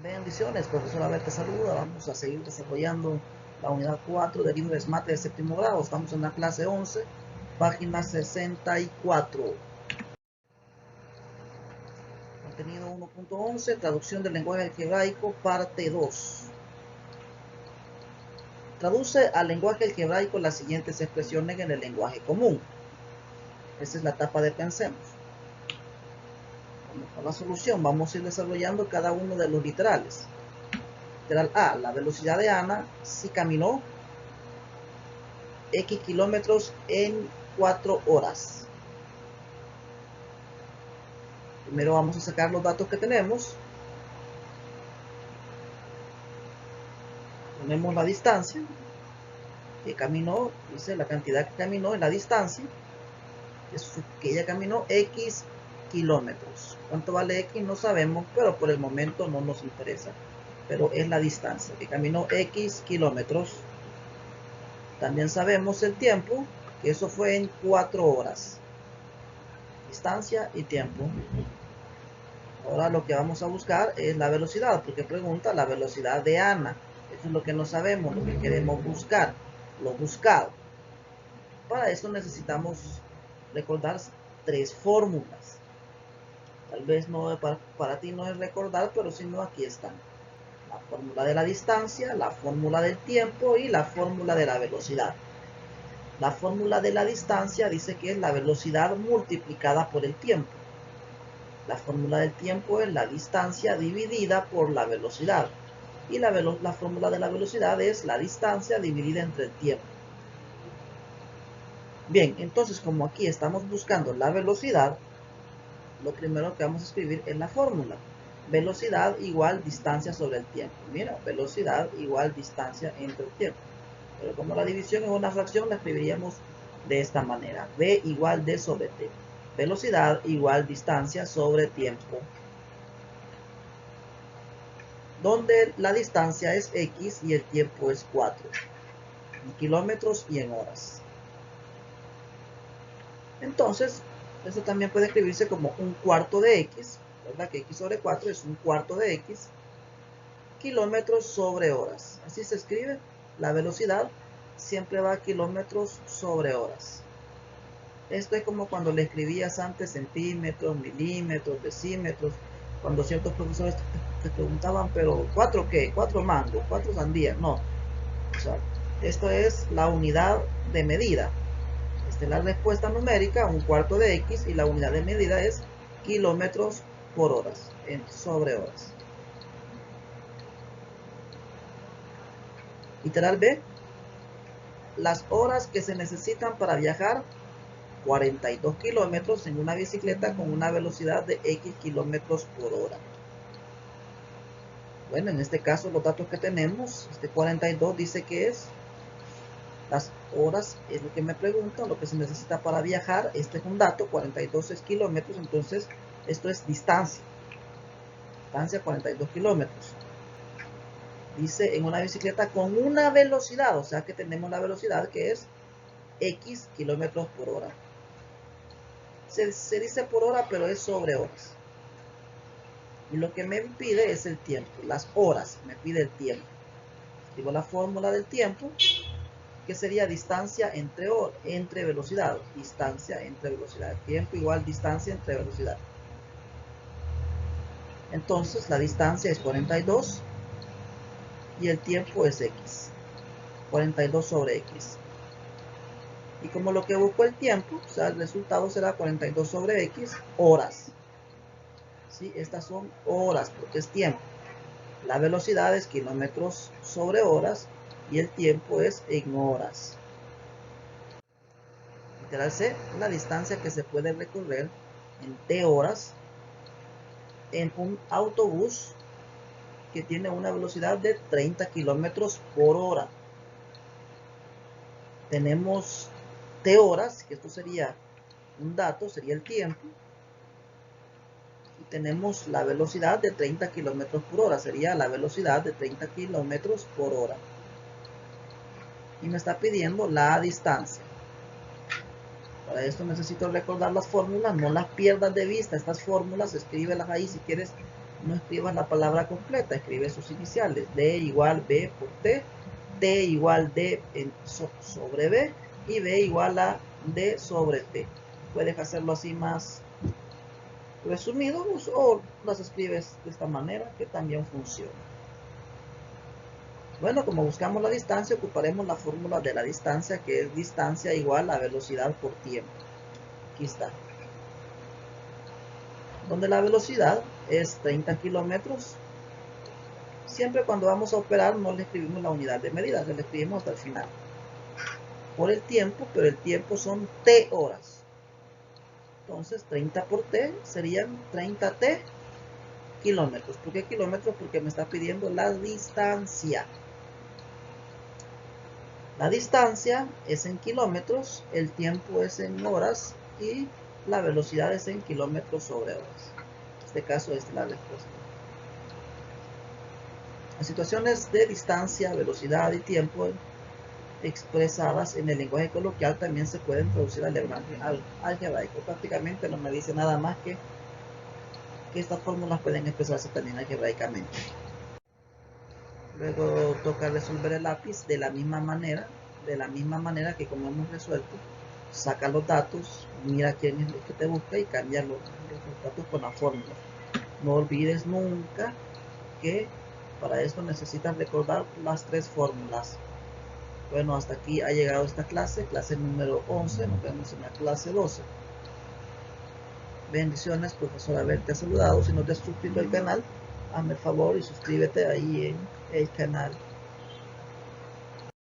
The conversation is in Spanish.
Bendiciones, profesor Abel te saluda. Vamos a seguir desarrollando la unidad 4 de libros mate de séptimo grado. Estamos en la clase 11, página 64. Contenido 1.11, traducción del lenguaje algebraico, parte 2. Traduce al lenguaje algebraico las siguientes expresiones en el lenguaje común. Esa es la etapa de pensemos. Vamos a la solución. Vamos a ir desarrollando cada uno de los literales. Literal A, la velocidad de Ana si caminó X kilómetros en 4 horas. Primero vamos a sacar los datos que tenemos. Ponemos la distancia que caminó, dice la cantidad que caminó en la distancia, que ella caminó X kilómetros. ¿Cuánto vale X? No sabemos, pero por el momento no nos interesa. Pero es la distancia, que caminó X kilómetros. También sabemos el tiempo, que eso fue en 4 horas. Distancia y tiempo. Ahora lo que vamos a buscar es la velocidad, porque pregunta la velocidad de Ana. Eso es lo que no sabemos, lo que queremos buscar, lo buscado. Para eso necesitamos recordar 3 fórmulas. Tal vez no para ti no es recordar, pero si no, aquí están. La fórmula de la distancia, la fórmula del tiempo y la fórmula de la velocidad. La fórmula de la distancia dice que es la velocidad multiplicada por el tiempo. La fórmula del tiempo es la distancia dividida por la velocidad. Y la fórmula de la velocidad es la distancia dividida entre el tiempo. Bien, entonces como aquí estamos buscando la velocidad, lo primero que vamos a escribir es la fórmula. Velocidad igual distancia sobre el tiempo. Mira, velocidad igual distancia entre el tiempo. Pero como la división es una fracción, la escribiríamos de esta manera. V igual D sobre T. Velocidad igual distancia sobre tiempo, donde la distancia es X y el tiempo es 4, en kilómetros y en horas. Entonces, esto también puede escribirse como un cuarto de X, ¿verdad? Que X sobre 4 es un cuarto de X, kilómetros sobre horas. Así se escribe. La velocidad siempre va a kilómetros sobre horas. Esto es como cuando le escribías antes centímetros, milímetros, decímetros, cuando ciertos profesores te preguntaban, pero ¿4 qué? ¿4 mangos? ¿4 sandías? No. O sea, esto es la unidad de medida. Esta es la respuesta numérica, un cuarto de X, y la unidad de medida es kilómetros por horas, sobre horas. Literal B, las horas que se necesitan para viajar 42 kilómetros en una bicicleta con una velocidad de X kilómetros por hora. Bueno, en este caso los datos que tenemos, este 42 dice que es las horas, es lo que me preguntan, lo que se necesita para viajar. Este es un dato, 42 es kilómetros, entonces esto es distancia. Distancia 42 kilómetros. Dice en una bicicleta con una velocidad, o sea que tenemos la velocidad que es X kilómetros por hora. Se dice por hora, pero es sobre horas. Y lo que me pide es el tiempo, las horas, me pide el tiempo. Escribo la fórmula del tiempo, que sería distancia entre velocidad. Distancia entre velocidad. Tiempo igual distancia entre velocidad. Entonces la distancia es 42 y el tiempo es X. 42 sobre X. Y como lo que busco el tiempo, o sea, el resultado será 42 sobre X horas. ¿Sí? Estas son horas porque es tiempo. La velocidad es kilómetros sobre horas y el tiempo es en horas. Literal C, la distancia que se puede recorrer en T horas en un autobús que tiene una velocidad de 30 kilómetros por hora. Tenemos T horas, que esto sería un dato, sería el tiempo. Y tenemos la velocidad de 30 kilómetros por hora, sería la velocidad de 30 kilómetros por hora. Y me está pidiendo la distancia. Para esto necesito recordar las fórmulas, no las pierdas de vista. Estas fórmulas, escríbelas ahí si quieres no escribas la palabra completa, escribe sus iniciales. D igual B por T, T igual D sobre B y B igual a D sobre T. Puedes hacerlo así más resumido o las escribes de esta manera que también funciona. Bueno, como buscamos la distancia, ocuparemos la fórmula de la distancia, que es distancia igual a velocidad por tiempo. Aquí está. Donde la velocidad es 30 kilómetros. Siempre cuando vamos a operar no le escribimos la unidad de medida, le escribimos hasta el final. Por el tiempo, pero el tiempo son T horas. Entonces 30 por T serían 30T kilómetros. ¿Por qué kilómetros? Porque me está pidiendo la distancia. La distancia es en kilómetros, el tiempo es en horas y la velocidad es en kilómetros sobre horas. En este caso es la respuesta. Las situaciones de distancia, velocidad y tiempo expresadas en el lenguaje coloquial también se pueden traducir al lenguaje algebraico. Prácticamente no me dice nada más que estas fórmulas pueden expresarse también algebraicamente. Luego toca resolver el lápiz de la misma manera que como hemos resuelto. Saca los datos, mira quién es el que te busca y cambia los datos con la fórmula. No olvides nunca que para esto necesitas recordar las tres fórmulas. Bueno, hasta aquí ha llegado esta clase número 11. Nos vemos en la clase 12. Bendiciones, profesor haberte saludado. Si no te has suscrito al canal, hazme el favor y suscríbete ahí en el canal.